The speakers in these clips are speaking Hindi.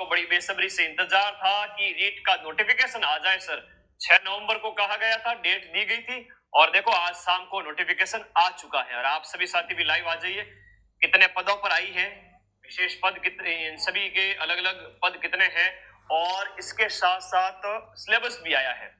आपको बड़ी बेसब्री से इंतजार था कि रीट का नोटिफिकेशन आ जाए सर। 6 नवंबर को कहा गया था, डेट दी गई थी और देखो आज शाम को नोटिफिकेशन आ चुका है। और आप सभी साथी भी लाइव आ जाइए। कितने पदों पर आई है, विशेष पद कितने, इन सभी के अलग अलग पद कितने हैं और इसके साथ साथ सिलेबस भी आया है।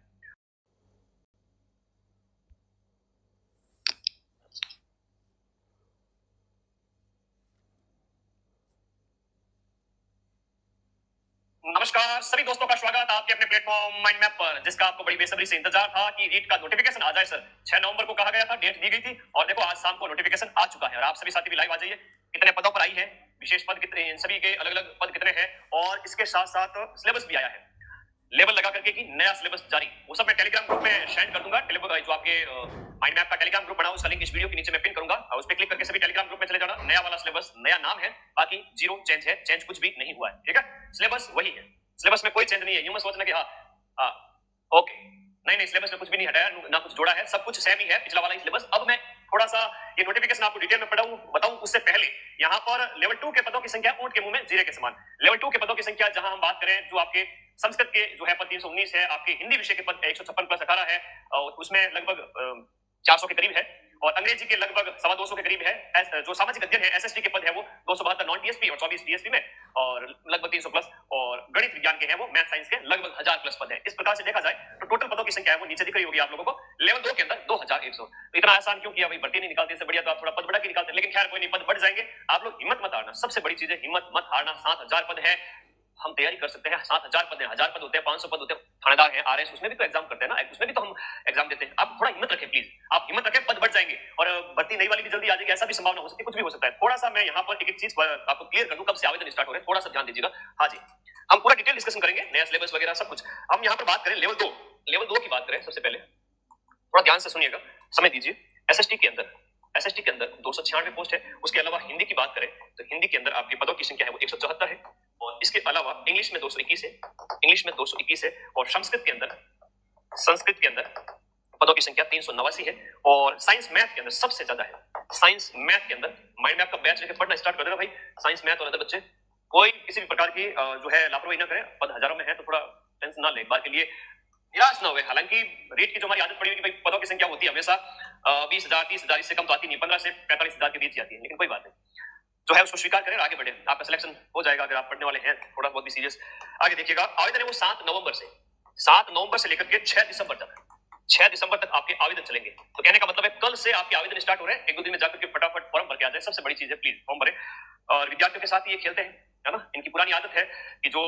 नमस्कार सभी दोस्तों का स्वागत आपके अपने प्लेटफॉर्म माइंड मैप पर, जिसका आपको बड़ी बेसब्री से इंतजार था कि रीट का नोटिफिकेशन आ जाए सर। 6 नवंबर को कहा गया था, डेट दी गई थी और देखो आज शाम को नोटिफिकेशन आ चुका है। और आप सभी साथी भी लाइव आ जाइए। कितने पदों पर आई है, विशेष पद कितने, इन सभी के अलग अलग पद कितने हैं और इसके साथ साथ सिलेबस भी आया है। लेवल लगा करके कि नया सिलेबस जारी, वो सब मैं टेलीग्राम ग्रुप में शेयर कर दूंगा। जो आपके माइंड मैप का टेलीग्राम ग्रुप बना, उसका लिंक इस वीडियो के नीचे मैं पिन करूंगा और उस पर क्लिक करके सभी टेलीग्राम ग्रुप में चले जाना। नया वाला सिलेबस, नया नाम है, बाकी जीरो चेंज है, चेंज कुछ भी नहीं हुआ है। ठीक है, सिलेबस वही है, सिलेबस में कोई चेंज नहीं है। यूं मत सोचना कि हाँ ओके, नहीं, सिलेबस में कुछ भी नहीं हटाया, ना कुछ जोड़ा है, सब कुछ सेम ही है, पिछला वाला ही सिलेबस। अब मैं थोड़ा सा ये नोटिफिकेशन आपको डिटेल में बताऊं उससे पहले यहाँ पर लेवल 2 के पदों की संख्या ऊंट के मुंह में जीरे के समान। लेवल 2 के पदों की संख्या जहां हम बात करें, जो आपके संस्कृत के जो है पद 319 है, आपके हिंदी विषय के पद 156 प्लस 18 है और उसमें लगभग 400 के करीब है और अंग्रेजी के लगभग 250 के करीब है। जो सामाजिक अध्ययन है एसएसटी के पद है वो 272 नॉन टीएसपी और 24 टीएसपी में और लगभग 300 प्लस, और गणित विज्ञान के हैं वो मैथ साइंस के लगभग 1000 प्लस पद है। इस प्रकार से देखा जाए तो टोटल पदों की संख्या है वो नीचे दिख रही होगी आप लोगों को। लेवल 2 के अंदर 2100। तो इतना आसान क्यों किया भाई, भर्ती नहीं निकालते, इससे बढ़िया तो आप थोड़ा पद बढ़ा के निकालते। लेकिन खैर कोई नहीं, पद बढ़ जाएंगे। आप लोग हिम्मत मत हारना, सबसे बड़ी चीज है हिम्मत मत हारना। 7000 पद है, हम तैयारी कर सकते हैं। 7000 पद है, 1000 पद होते हैं, 500 पद होते हैं। थानेदार है, आरएस, उसमें भी तो एग्जाम करते हैं ना, उसमें भी तो हम एग्जाम देते हैं। आप थोड़ा हिम्मत रखें प्लीज, आप हिम्मत रखें, पद बढ़ जाएंगे और भर्ती नई वाली भी जल्दी आ जाएगी, ऐसा भी संभावना हो सकती है, कुछ भी हो सकता है। थोड़ा सा मैं यहाँ पर एक चीज आपको क्लियर कर दूं, कब से आवेदन स्टार्ट हो रहे हैं, थोड़ा सा ध्यान दीजिएगा। हाँ जी, हम पूरा डिटेल डिस्कशन करेंगे, नया सिलेबस वगैरह सब कुछ। हम यहाँ पर बात करें लेवल 2, लेवल 2 की बात करें सबसे पहले, थोड़ा ध्यान से सुनिएगा, समय दीजिए। एसएसटी के अंदर 296 पोस्ट है। उसके अलावा हिंदी की बात करें तो हिंदी के अंदर आपके पदों की संख्या है वो 174 है और इसके अलावा इंग्लिश में 221 है, इंग्लिश में 221 है और संस्कृत के अंदर पदों की संख्या 389 है और साइंस मैथ के अंदर सबसे ज्यादा है। साइंस मैथ के अंदर माइंड मैप का बैच लेकर पढ़ना स्टार्ट कर देना भाई। साइंस मैथ और अदर बच्चे कोई किसी भी प्रकार की जो है लापरवाही ना करें। पद हजारों में है तो थोड़ा टेंशन ना ले, एक बार के लिए निराश ना हुए। हालांकि रीट की जो हमारी आदत पड़ी हुई कि भाई पदों की संख्या होती है हमेशा 20,000 30,000, इससे कम तो आती नहीं, 15 से 45,000 के बीच आती है। लेकिन कोई बात नहीं, जो है उसको स्वीकार करें, आगे बढ़े, आपका सिलेक्शन हो जाएगा अगर आप पढ़ने वाले हैं थोड़ा बहुत भी सीरियस। आगे देखिएगा, आवेदन है वो 7 नवंबर से लेकर के 6 दिसंबर तक, 6 दिसंबर तक आपके आवेदन चलेंगे। तो कहने का मतलब है कल से आपके आवेदन स्टार्ट हो रहे हैं। एक दो दिन में जाकर के फटाफट फॉर्म भर के आ जाए, सबसे बड़ी चीज है, प्लीज फॉर्म भरें। और विद्यार्थियों के साथ ये खेलते हैं, है ना, इनकी पुरानी आदत है कि जो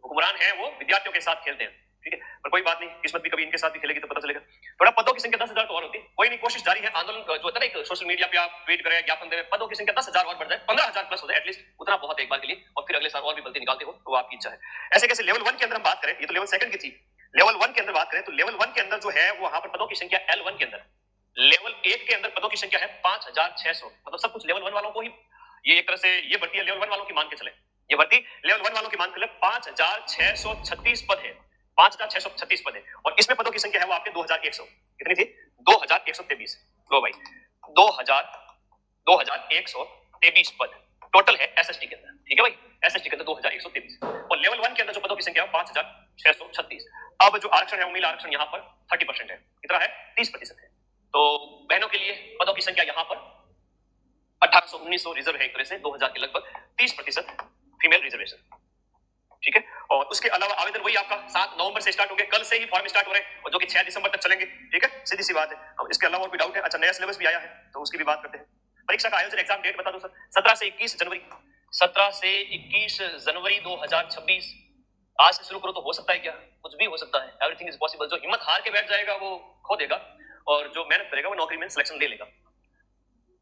हुक्मरान है वो विद्यार्थियों के साथ खेलते हैं। ठीक है, पर कोई बात नहीं, किस्मत भी कभी इनके साथ भी खेलेगी तो पता चलेगा। थोड़ा पदों की संख्या 10,000 तो और होती है, कोई नहीं, कोशिश जारी है। आंदोलन जो होता है ना, सोशल मीडिया पे आप ट्वीट करें, ज्ञापन दें, पदों की संख्या 10,000 और बढ़ जाए, 15,000 प्लस हो जाए एटलीस्ट, उतना बहुत है एक बार के लिए। और फिर अगले साल और भी भर्ती निकालते हो तो आपकी इच्छा है। ऐसे कैसे लेवल 1 के अंदर हम बात करें, ये तो लेवल 2 की थी। लेवल 1 के अंदर बात करें तो लेवल 1 के अंदर जो है वो वहां पर पदों की संख्या L1 के अंदर, लेवल 1 के अंदर पदों की संख्या है 5,600। मतलब सब कुछ लेवल 1 वालों को ही, ये एक तरह से ये भर्ती है लेवल 1 वालों की मान के चले, ये भर्ती लेवल 1 वालों की मान के चले। 5,636 पद है, 5,636 पद है और इसमें पदों की संख्या है वो आपके 2,100। कितनी थी? 2,123। लो भाई, 2,123 पद टोटल है एसएसटी के अंदर। ठीक है भाई, एसएसटी के अंदर 2,123 और लेवल 1 के अंदर जो पदों की संख्या है 5,636। अब जो आरक्षण है वो मिला आरक्षण यहाँ पर 30% है। कितना है? 30% है। तो बहनों के लिए पदों की संख्या यहाँ पर 1800-1900 रिजर्व है, एक तरह से 2,000 के लगभग, 30% फीमेल रिजर्वेशन। ठीक है, और उसके अलावा आवेदन वही आपका 7 नवंबर से स्टार्ट होंगे, कल से ही फॉर्म स्टार्ट हो रहे हैं और जो कि 6 दिसंबर तक चलेंगे। ठीक है, सीधी सी बात है। अब इसके अलावा और भी डाउट है? अच्छा, नया सिलेबस भी आया है तो उसकी भी बात करते हैं। परीक्षा का आयोजन, एग्जाम डेट बता दो सर। 17 से 21 जनवरी, 17 से 21 जनवरी 2026। आज से शुरू करो तो हो सकता है क्या? कुछ भी हो सकता है, एवरीथिंग इज पॉसिबल। जो हिम्मत हार के बैठ जाएगा वो खो देगा और जो मेहनत करेगा वो नौकरी में सिलेक्शन ले लेगा।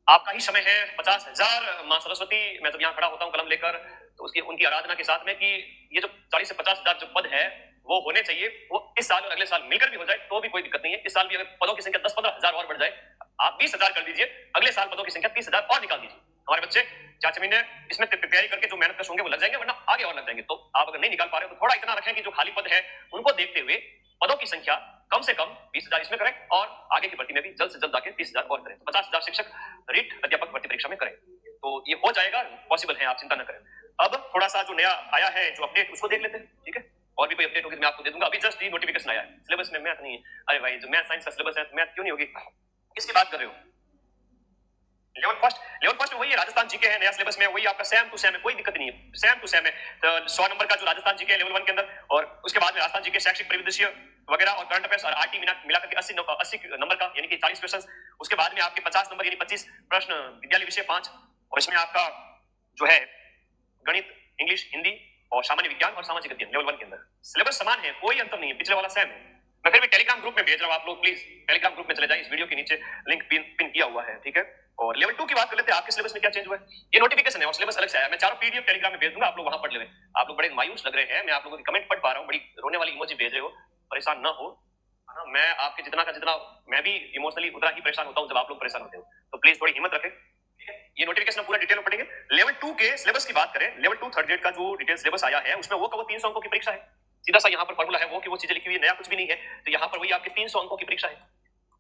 आपका ही समय है। 50,000 मां सरस्वती, मैं जब यहाँ खड़ा होता हूँ कलम लेकर तो उसकी उनकी आराधना के साथ में कि ये जो 40 से 50,000 जो पद है वो होने चाहिए, वो इस साल और अगले साल मिलकर भी हो जाए तो भी कोई दिक्कत नहीं है। इस साल भी अगर पदों की संख्या 10-15,000 और बढ़ जाए, आप 20,000 कर दीजिए, अगले साल पदों की संख्या 30,000 और निकाल दीजिए। हमारे बच्चे 4 महीने इसमें तैयारी करके जो मेहनत होंगे वो लग जाएंगे, वरना आगे और लग जाएंगे। तो आप अगर नहीं निकाल पा रहे हो तो थोड़ा इतना रखें कि जो खाली पद है उनको देखते हुए पदों की संख्या कम से कम 20,000 इसमें करें और आगे की भर्ती में भी जल्द से जल्द आके 30,000 और करें। तो 50,000 शिक्षक रीट अध्यापक भर्ती परीक्षा में करें तो ये हो जाएगा, पॉसिबल है, आप चिंता न करें। अब थोड़ा सा जो नया आया है जो अपडेट उसको देख लेते हैं, ठीक है। और भी कोई अपडेट होगी तो मैं आपको दे दूंगा। अभी जस्ट ये नोटिफिकेशन आया है, सिलेबस में मैथ नहीं है। अरे भाई जो मैथ साइंस का सिलेबस है मैथ क्यों नहीं होगी, किसकी बात कर रहे हो? लेवल फर्स्ट में वही है, राजस्थान जीके है, नया सिलेबस में वही आपका सेम टू सेम है, कोई दिक्कत नहीं है, सेम टू सेम है। तो 100 नंबर का जो राजस्थान जीके है लेवल 1 के अंदर, और उसके बाद में राजस्थान जीके शैक्षिक परिदृश्य वगैरह और करंट अफेयर्स और आरटी मिला करके 80 नंबर का यानी कि 40 क्वेश्चंस। उसके बाद में आपके 50 नंबर यानी 25 प्रश्न विद्यालय विषय 5, और इसमें आपका जो है गणित, इंग्लिश, हिंदी और सामान्य विज्ञान और सामाजिक अध्ययन लेवल 1 के अंदर। सिलेबस समान है, कोई अंतर नहीं है, पिछले वाला सेम है। मैं फिर भी टेलीग्राम ग्रुप में भेज रहा हूं, आप लोग प्लीज टेलीग्राम ग्रुप में चले जाएं, इस वीडियो के नीचे लिंक पिन किया हुआ है, ठीक है। और लेवल 2 की बात कर लेते हैं, आपके सिलेबस में क्या चेंज हुआ है। ये नोटिफिकेशन है और सिलेबस अलग से आया, मैं चारों पीडीएफ टेलीग्राम में भेज दूंगा, आप लोग वहां पढ़ लेंगे। आप लोग बड़े मायूस लग रहे हैं, मैं आप लोगों की कमेंट पढ़ पा रहा हूं, बड़ी रोने वाली इमोजी भेज रहे हो, परेशान ना हो, है ना। मैं आपके जितना का जितना मैं भी इमोशनली उतना ही परेशान होता हूं जब आप लोग परेशान होते हो, तो प्लीज थोड़ी हिम्मत रखें, ठीक है। ये नोटिफिकेशन पूरा डिटेल में पढ़ेंगे। लेवल 2 के सिलेबस की बात करें, लेवल 2 थर्ड ग्रेड का जो डिटेल सिलेबस आया है उसमें वो का वो 300 अंकों की परीक्षा है। सीधा सा यहाँ पर फॉर्मूला है, वो की वो चीजें लिखी हुई है, नया कुछ भी नहीं है। तो यहाँ पर वही आपके 300 अंकों की परीक्षा है,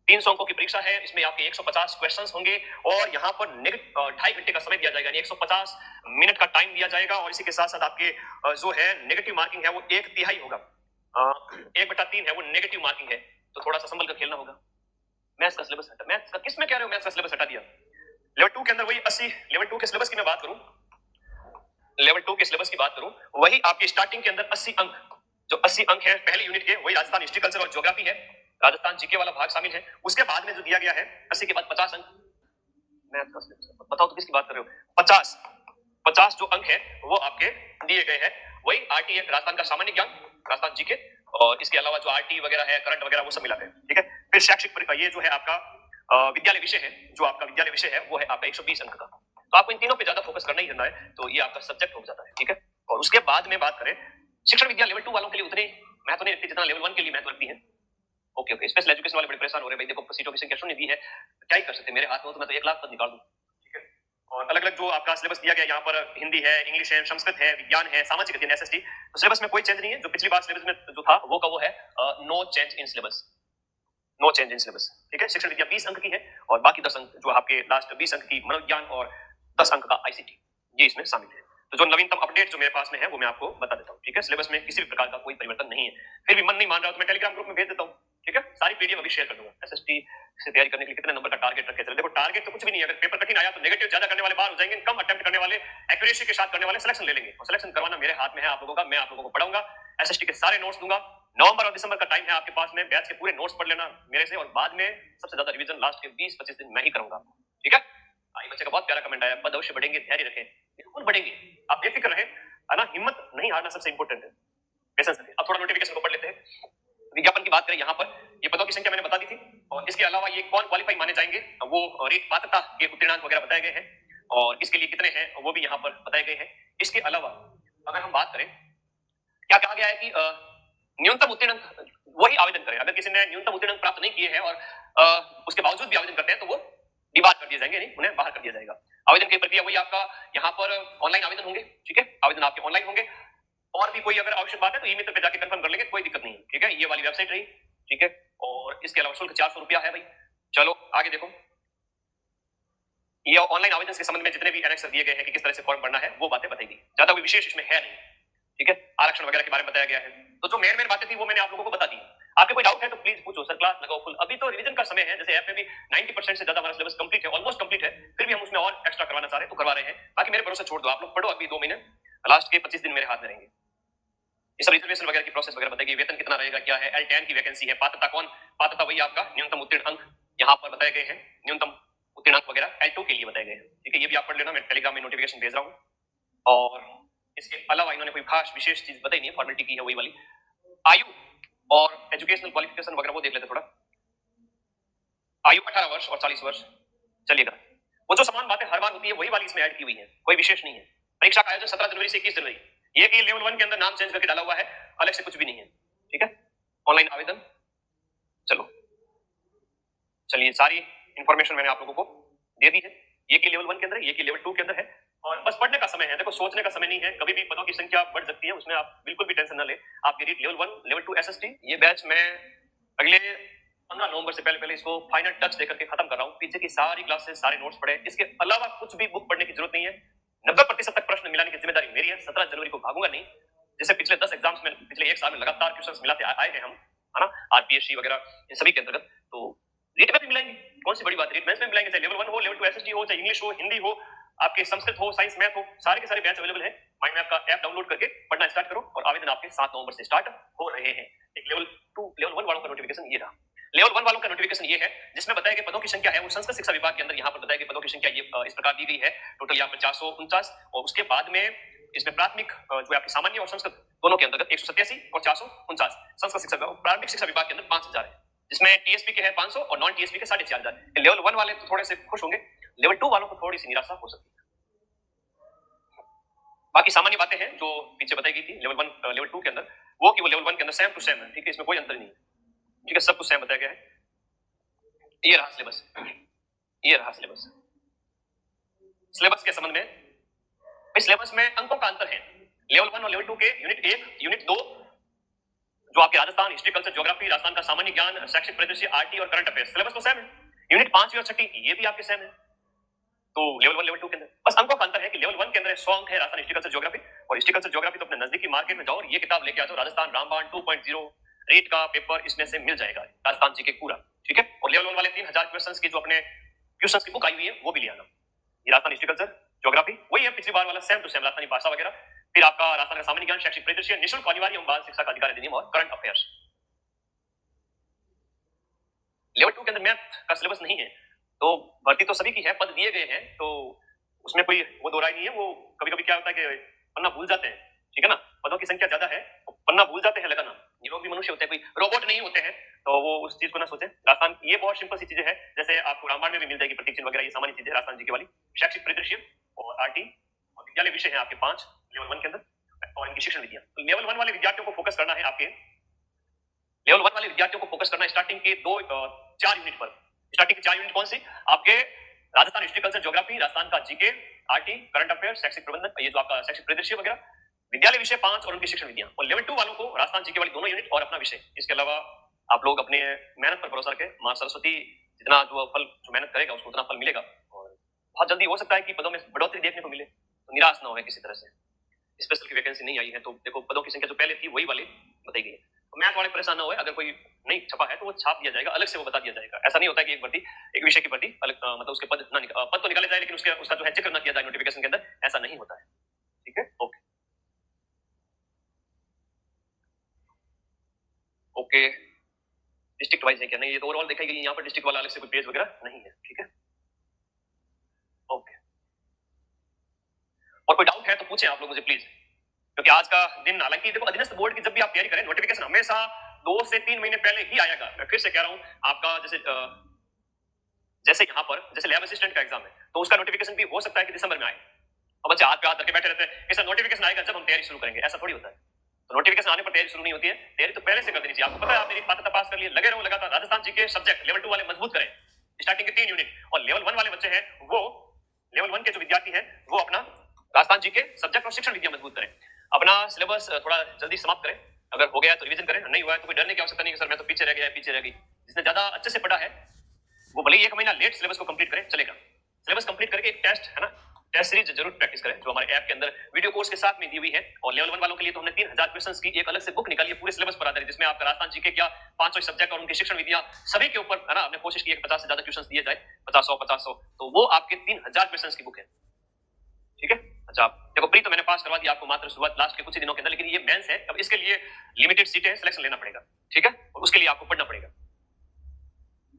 300 अंकों की परीक्षा है। इसमें आपके 150 क्वेश्चंस होंगे और यहाँ पर 2.5 घंटे का समय दिया जाएगा, यानी 150 मिनट का टाइम दिया जाएगा। और इसी के साथ साथ आपके जो है नेगेटिव मार्किंग है वो 1/3 होगा, 1/3 है वो नेगेटिव मार्किंग है, तो थोड़ा सा संभल कर खेलना होगा। मैथ्स का सिलेबस हटा, मैथ्स का किस में कह रहे हो, मैथ्स का सिलेबस हटा दिया। लेवल 2 के अंदर वही 80, लेवल 2 के सिलेबस की मैं बात करूं, लेवल 2 के सिलेबस की बात करूं, वही आपकी स्टार्टिंग के अंदर 80 अंक, जो 80 अंक है पहले यूनिट के, वही राजस्थान हिस्ट्री कल्चर और ज्योग्राफी है, राजस्थान जीके वाला भाग शामिल है। उसके बाद में जो दिया गया है 80 के बाद 50 अंक, मैथ का सिलेबस बताओ तो किसकी बात कर रहे हो। 50 जो अंक है वो आपके दिए गए हैं, वही आरटी है, राजस्थान का सामान्य ज्ञान, राजस्थान जीके, और इसके अलावा जो आरटी वगैरह है, करंट वगैरह, वो सब मिला है, ठीक है। फिर शैक्षिक ये जो है आपका विद्यालय विषय है, जो आपका विद्यालय विषय है वो है आपका 120 अंक का। तो आपको इन तीनों पे ज्यादा फोकस करना ही करना है, तो ये आपका सब्जेक्ट हो जाता है, ठीक है। और उसके बाद में बात करें शिक्षण विद्या लेवल 2 वालों के लिए उतने मैं तो नहीं रखती जितना लेवल 1 के लिए महत्व रखती है। ओके ओके, स्पेशल एजुकेशन वाले बड़े परेशान हो रहे हैं भाई, देखो सीटों की संख्या शून्य दी है, क्या ही कर सकते हैं, मेरे हाथ में तो मैं तो 1 लाख तक निकाल दूं, ठीक है। और अलग अलग जो आपका सिलेबस दिया गया, यहाँ पर हिंदी है, इंग्लिश है, संस्कृत है, विज्ञान है, सामाजिक अध्ययन, एसएसटी, तो सिलेबस में कोई चेंज नहीं है। जो पिछली बार सिलेबस में जो था वो का वो है, no change in syllabus, no change in syllabus, ठीक है। शिक्षण विद्या 20 अंक की है और बाकी 10 अंक जो आपके लास्ट 20 अंक की मनोविज्ञान और 10 अंक का आईसीटी, ये इसमें शामिल है। तो जो नवीनतम अपडेट जो मेरे पास में है वो मैं आपको बता देता हूँ, ठीक है। सिलेबस में किसी भी प्रकार का कोई परिवर्तन नहीं है। फिर भी मन नहीं मान रहा तो मैं टेलीग्राम ग्रुप में भेज देता हूँ, ठीक है। सारी पीडीएफ अभी शेयर कर दूंगा। एसएसटी से तैयारी करने के लिए कितने नंबर का टारगेट रखे चले, देखो टारगेट तो कुछ भी नहीं है, अगर पेपर कठिन आया तो नेगेटिव ज्यादा करने वाले बाहर हो जाएंगे, कम अटेम्प्ट करने वाले एक्यूरेसी के साथ करने वाले सिलेक्शन ले लेंगे, और सिलेक्शन करवाना मेरे हाथ में है आप लोगों का, मैं आप लोगों को पढ़ाऊंगा, एसएसटी के सारे नोट्स दूंगा। नवंबर और दिसंबर का टाइम है आपके पास में, बैच के पूरे नोट्स पढ़ लेना मेरे से, और बाद में सबसे ज्यादा रिवीजन लास्ट के 20-25 दिन मैं ही करूंगा, ठीक है। आई बच्चे का बहुत प्यारा कमेंट आया, पद अवश्य बढ़ेंगे, धैर्य रखें, बिल्कुल बढ़ेंगे, आप बेफिक्र रहें, है ना, हिम्मत नहीं हारना सबसे इंपॉर्टेंट है, पेशेंस रखें। अब थोड़ा नोटिफिकेशन को पढ़ लेते हैं। विज्ञापन की बात करें, यहाँ पर ये पदों की संख्या मैंने बता दी थी, और इसके अलावा ये कौन क्वालिफाई माने जाएंगे, वो रेट पात्रता के उत्तीर्णांक वगैरह बताए गए हैं, और इसके लिए कितने हैं वो भी यहाँ पर बताए गए हैं। इसके अलावा अगर हम बात करें, क्या कहा गया है कि न्यूनतम उत्तीर्ण वही आवेदन करें, अगर किसी ने न्यूनतम उत्तीर्ण प्राप्त नहीं किए हैं और उसके बावजूद भी आवेदन करते हैं तो वो डिबार कर दिए जाएंगे, नहीं उन्हें बाहर कर दिया जाएगा। आवेदन की प्रक्रिया वही आपका यहाँ पर ऑनलाइन आवेदन होंगे, ठीक है, आवेदन आपके ऑनलाइन होंगे, और भी कोई अगर आवश्यक बात है तो ई-मित्र पे जाके कंफर्म कर लेंगे, कोई दिक्कत नहीं है, ठीक है। ये वाली वेबसाइट रही, ठीक है। और इसके अलावा शुल्क 400 रुपया है भाई। चलो आगे देखो, ये ऑनलाइन आवेदन के संबंध में जितने भी एनेक्स दिए गए हैं कि किस तरह से फॉर्म भरना है वो बातें बताएगी, ज्यादा कोई विशेष इसमें है नहीं, ठीक है। आरक्षण वगैरह के बारे में बताया गया है, तो जो मेन बातें थी वो मैंने आप लोगों को बता दी। आपके कोई डाउट है तो प्लीज पूछो, सर क्लास लगाओ फुल, अभी तो रिवीजन का समय है, जैसे ऐप में भी 90% से ज्यादा हमारा सिलेबस कंप्लीट है, ऑलमोस्ट कंप्लीट है, फिर भी हम उसमें और एक्स्ट्रा करवाना चाह रहे हैं तो करवा रहे हैं। बाकी मेरे भरोसे छोड़ दो, आप लोग पढ़ो, अभी 2 महीने, लास्ट के 25 दिन मेरे हाथ में रहेंगे। ये सब रिजर्वेशन वगैरह की प्रोसेस वगैरह बताएगी, वेतन कितना रहेगा, क्या है, L10 की वैकेंसी है, पात्रता कौन, पात्रता वही आपका न्यूनतम उत्तीर्ण अंक यहाँ पर बताए गए हैं, न्यूनतम उत्तीर्ण अंक वगैरह L2 के लिए बताए गए हैं, ठीक है। ये भी आप पढ़ लेना, मैं टेलीग्राम में नोटिफिकेशन भेज रहा हूँ। और इसके अलावा इन्होंने कोई खास विशेष चीज बताई नहीं है, फॉर्मेलिटी की है वही वाली। आयु और एजुकेशनल क्वालिफिकेशन वगैरह वो देख लेते थोड़ा। आयु 18 वर्ष और 40 वर्ष चलिएगा, वो जो समान बातें हर बार होती है वही वाली इसमें ऐड की हुई है, कोई विशेष नहीं है। परीक्षा का आयोजन 17 जनवरी से 21 जनवरी, ये कि लेवल 1 के अंदर नाम चेंज करके डाला हुआ है, अलग से कुछ भी नहीं है, ठीक है। ऑनलाइन आवेदन, चलो चलिए सारी इंफॉर्मेशन मैंने आप लोगों को दे दी है, ये कि लेवल 1 के अंदर है, ये कि लेवल 2 के अंदर है, और बस पढ़ने का समय है, देखो सोचने का समय नहीं है, कभी भी पदों की संख्या बढ़ सकती है, उसमें आप बिल्कुल भी टेंशन ना ले। आपकी रीट लेवल 1 लेवल 2 एसएसटी, ये बैच मैं अगले 15 नवंबर से पहले इसको फाइनल टच देकर के खत्म कर रहा हूं। पीछे की सारी क्लासेस, सारे नोट्स पढ़े, इसके अलावा कुछ भी बुक पढ़ने की जरूरत नहीं है, 90% तक प्रश्न मिलाने की जिम्मेदारी मेरी है। 17 जनवरी को भागूंगा नहीं, जैसे पिछले 10 एग्जाम्स में पिछले एक साल में लगातार क्वेश्चंस मिलाते आए हैं हम, है ना, आरपीएससी वगैरह इन सभी के अंतर्गत। तो रीट में भी मिलाएंगे, कौन सी बड़ी बात है, रीट मैथ्स में मिलाएंगे, चाहे लेवल 1 हो, लेवल 2 एसएसटी हो, चाहे इंग्लिश हो, हिंदी हो, आपके संस्कृत हो, साइंस मैथ हो, सारे के सारे बैच अवेलेबल है। माइंड मैप का ऐप डाउनलोड करके पढ़ना स्टार्ट करो और आवेदन आपके 7 नवंबर से स्टार्ट हो रहे हैं। एक लेवल 2 लेवल 1 वालों का नोटिफिकेशन ये रहा। लेवल 1 वालों का नोटिफिकेशन ये है जिसमें बताया गया पदों की संख्या है वो संस्कृत शिक्षा विभाग के अंदर यहाँ पर बताया गया पदों की संख्या ये इस प्रकार दी गई है, टोटल यहाँ पर 449, और उसके बाद में इसमें प्राथमिक जो आपकी सामान्य और संस्कृत दोनों के अंतर्गत 187 और 449 संस्कृत शिक्षा विभाग, प्रारंभिक शिक्षा विभाग के अंदर 5000 है, जिसमें टीएसपी के हैं 500 और नॉन टीएसपी के 4500। लेवल 1 वाले तो थोड़े से खुश होंगे, लेवल 2 वालों को थोड़ी सी निराशा हो सकती है। बाकी सामान्य बातें हैं जो पीछे बताई गई थी लेवल 1 लेवल 2 के अंदर, वो कि वो लेवल 1 के अंदर सेम टू सेम है, ठीक है, इसमें कोई अंतर नहीं है, ठीक है, सब कुछ सेम बताया गया है। ये रहा सिलेबस, ये रहा सिलेबस। सिलेबस के संबंध में इस सिलेबस में अंकों का अंतर है। लेवल 1 और लेवल 2 के यूनिट 1 यूनिट 2 जो आपके Rajasthan history culture geography, Rajasthan का सामान्य ज्ञान, शैक्षिक परिदृश्य, आरटी और करंट अफेयर्स, सिलेबस तो सेम है। यूनिट 5 और 6 ये भी आपके सेम है। तो लेवल 1 लेवल 2 के अंदर बस अंकों का अंतर है कि लेवल 1 के अंदर 100 अंक है राजस्थान हिस्ट्री कल्चर ज्योग्राफी, और हिस्ट्री कल्चर ज्योग्राफी तो अपने नजदीकी मार्केट में जाओ और ये किताब लेके आ जाओ, राजस्थान रामबाण 2.0 रेट का पेपर इसमें से मिल जाएगा, राजस्थान जी के पूरा, ठीक है। और लेवल 1 वाले 3000 क्वेश्चंस की जो अपने क्वेश्चंस की बुक आई हुई है वो भी ले आना। ये राजस्थान हिस्ट्री कल्चर ज्योग्राफी वही है पिछली बार वाला, सेम टू सेम, राजस्थानी भाषा वगैरह, फिर आपका राजस्थान का सामान्य ज्ञान, शैक्षिक परिदृश्य, निःशुल्क अनिवार्य एवं बाल शिक्षा का अधिकार अधिनियम और करंट अफेयर्स। लेवल 2 के अंदर मैथ का सिलेबस नहीं है, तो भर्ती तो सभी की है, पद दिए गए हैं, तो उसमें कोई वो दो राय नहीं है। वो कभी कभी क्या होता है कि पन्ना भूल जाते हैं, ठीक है ना, पदों की संख्या ज्यादा है, पन्ना भूल जाते हैं लगाना, ये लोग भी मनुष्य होते हैं, कोई रोबोट नहीं होते हैं, तो वो उस चीज को ना सोचे। राजस्थान ये बहुत सिंपल सी चीजें हैं, जैसे आपको रामायण में भी मिल जाएगी प्रतीक चिन्ह वगैरह, ये सामान्य चीजें राजस्थान जी की वाली। शैक्षिक परिदृश्य और आरटी और विद्यालय विषय है आपके 5 लेवल 1 के अंदर, और इनकी शिक्षण विधियां। तो लेवल 1 वाले विद्यार्थियों को फोकस करना है, आपके लेवल 1 वाले विद्यार्थियों को फोकस करना है स्टार्टिंग के 4 यूनिट पर। स्टार्टिंग के 4 यूनिट कौन सी, आपके Rajasthan history culture geography, Rajasthan का जीके, आरटी, करंट अफेयर, शैक्षिक प्रबंधन, ये जो आपका शैक्षिक परिदृश्य वगैरह, विद्यालय विषय 5 और उनकी शिक्षण विधियां। और लेवल 2 वालों को राजस्थान जीके वाली दोनों यूनिट और अपना विषय। इसके अलावा आप लोग अपने मेहनत पर भरोसा रखें, मां सरस्वती जितना जो फल जो मेहनत करेगा उसको उतना फल मिलेगा, और बहुत जल्दी हो सकता है कि पदों में बढ़ोतरी देखने को मिले, तो निराश ना हो किसी तरह से। स्पेशल की वैकेंसी नहीं आई है, तो देखो पदों की संख्या जो पहले थी वही वाली बताई गई है, तो मैथ वाले परेशान ना हो, अगर कोई नहीं छपा है तो वो छाप दिया जाएगा, अलग से वो बता दिया जाएगा। ऐसा नहीं होता कि एक भर्ती एक विषय की भर्ती अलग मतलब उसके पद पद तो निकाले जाए, लेकिन उसका जो है जिक्र ना किया जाए नोटिफिकेशन के अंदर, ऐसा नहीं होता है, ठीक है। ओके ओके, डिस्ट्रिक्ट वाइज है क्या, नहीं, ये तो ओवरऑल देखा गई, यहाँ पर डिस्ट्रिक्ट वाला अलग से कोई पेज वगैरह नहीं है, ठीक है। ओके, और कोई डाउट है तो पूछें आप लोग मुझे प्लीज, क्योंकि आज का दिन, हालांकि देखो अधीनस्थ बोर्ड की जब भी आप तैयारी करें, नोटिफिकेशन हमेशा 2 से 3 महीने पहले ही आएगा। मैं फिर से कह रहा हूं, आपका जैसे यहाँ पर जैसे लैब असिस्टेंट का एग्जाम है, तो उसका नोटिफिकेशन भी हो सकता है कि दिसंबर में आए। अब बच्चे हाथ पे हाथ रखे बैठे रहते हैं, ऐसा नोटिफिकेशन आएगा जब हम तैयारी शुरू करेंगे, ऐसा थोड़ी होता है। तो नोटिफिकेशन आने पर तैयारी शुरू नहीं होती है, तैयारी तो पहले से कर देनी चाहिए। आपको पता है, आप मेरी पात्रता पास कर लिए, लगे रहो लगातार, राजस्थान जी के सब्जेक्ट लेवल 2 वाले मजबूत करें, स्टार्टिंग के 3 यूनिट, और लेवल 1 वाले बच्चे हैं वो, लेवल 1 के जो विद्यार्थी हैं वो अपना राजस्थान जी के सब्जेक्ट और शिक्षण विधियां मजबूत करें, अपना सिलेबस थोड़ा जल्दी समाप्त करें, अगर हो गया तो रिवीजन करें, नहीं हुआ है तो कोई डरने की आवश्यकता नहीं कि सर मैं तो पीछे रह गया, पीछे रह गई। जिसने ज्यादा अच्छे से पढ़ा है वो भले ही 1 महीना लेट सिलेबस को कंप्लीट करें, चलेगा। सिलेबस कंप्लीट करके एक टेस्ट है ना, टेस्ट सीरीज जरूर प्रैक्टिस करें, जो हमारे ऐप के अंदर वीडियो कोर्स के साथ में दी हुई है। और लेवल 1 वालों के लिए तो हमने 3000 क्वेश्चंस की एक अलग से बुक निकाली है पूरे सिलेबस पर आधारित, जिसमें आपका राजस्थान जीके क्या 500 सब्जेक्ट और उनकी शिक्षण विधियां सभी के ऊपर है ना, हमने कोशिश की है 50 से ज्यादा क्वेश्चंस दिए जाए, 50 तो वो आपके 3000 क्वेश्चंस की बुक है, ठीक है। अच्छा, देखो प्री तो मैंने पास करवा दिया आपको मात्र शुरुआत लास्ट के कुछ ही दिनों के अंदर, लेकिन ये मेंस है, अब इसके लिए लिमिटेड सीटें हैं, सिलेक्शन लेना पड़ेगा, ठीक है, और उसके लिए आपको पढ़ना पड़ेगा।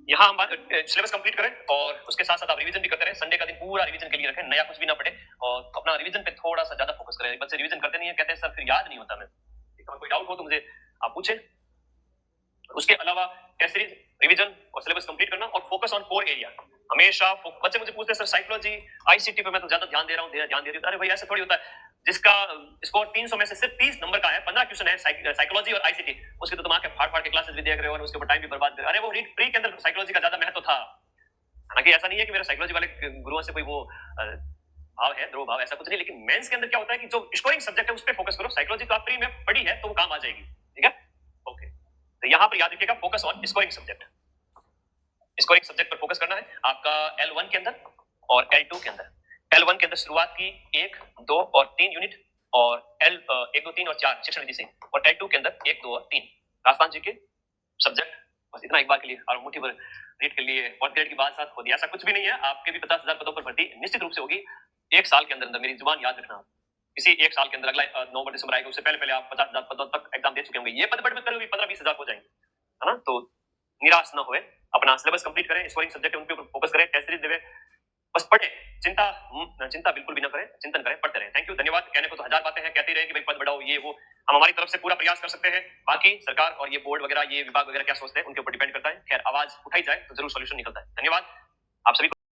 यहाँ हम सिलेबस कंप्लीट करें और उसके साथ साथ आप रिवीजन भी करते रहे, संडे का दिन पूरा रिवीजन के लिए रखें, नया कुछ भी ना पढ़े, और अपना रिवीजन पे थोड़ा सा ज्यादा फोकस करें। बच्चे रिवीजन करते नहीं है, कहते हैं सर फिर याद नहीं होता। मैं कोई डाउट हो तो मुझे आप पूछें। उसके अलावा टेस्ट सीरीज, रिवीजन और सिलेबस कंप्लीट करना, और फोकस ऑन कोर एरिया। हमेशा बच्चे मुझे पूछते हैं सर साइकोलॉजी आईसीटी पे मैं तो ज्यादा ध्यान दे रहा हूँ, ध्यान दे रही हूँ। अरे भाई ऐसा थोड़ी होता है, जिसका स्कोर 300 में से सिर्फ 30 नंबर का है, 15 क्वेश्चन है साइकोलॉजी और आईसीटी, उसके तो दिमाग के फाड़ फाड़ के क्लासेस भी देख रहे हो और उसके ऊपर टाइम भी बर्बाद कर रहे हो। अरे वो रीड प्री के अंदर साइकोलॉजी का ज्यादा महत्व था, हालांकि ऐसा नहीं है कि मेरा साइकोलॉजी वाले गुरुओं से कोई वो भाव है, द्रोह भाव, ऐसा कुछ नहीं। लेकिन मेंस के अंदर क्या होता है कि जो स्कोरिंग सब्जेक्ट है उस पर फोकस करो, साइकोलॉजी तो आप प्री में पढ़ी है तो वो काम आ जाएगी, ठीक है। ओके, तो यहाँ पर याद रखिएगा focus on scoring subject, scoring subject पर फोकस करना है आपका L1 के अंदर और L2 के अंदर। L1 के अंदर शुरुआत की 1, 2 और 3 यूनिट, और L 1, 2, 3 और 4 शिक्षण विधि से, और L2 के अंदर 1, 2 और 3 राजस्थान जी के सब्जेक्ट। बस इतना एक बार के लिए और मुट्ठी भर रीड के लिए और ग्रेड की बात साथ हो दिया। ऐसा कुछ भी नहीं है, आपके भी 50,000 पदों पर भर्ती निश्चित रूप से होगी। एक साल के अंदर अंदर, मेरी जुबान याद रखना, इसी एक साल के अंदर अगला नवंबर दिसंबर आएगा, उससे पहले पहले आप 50,000 पदों तक एग्जाम दे चुके होंगे। ये पद बढ़ कर भी 15-20,000 हो जाएंगे, है ना। तो निराश ना हुए, अपना सिलेबस कंप्लीट करें, स्कोरिंग सब्जेक्ट है उन पे फोकस करें, टेस्ट सीरीज देवे, बस पढ़े, चिंता बिल्कुल भी ना करें, चिंतन करें, पढ़ते रहें। थैंक यू, धन्यवाद। कहने को तो हजार बातें हैं, कहते रहे कि भाई पद बढ़ाओ, ये वो, हम हमारी तरफ से पूरा प्रयास कर सकते हैं। बाकी सरकार और ये बोर्ड वगैरह, ये विभाग वगैरह क्या सोचते हैं, उनके ऊपर डिपेंड करता है। खैर, आवाज उठाई जाए तो जरूर सॉल्यूशन निकलता है। धन्यवाद आप सभी को।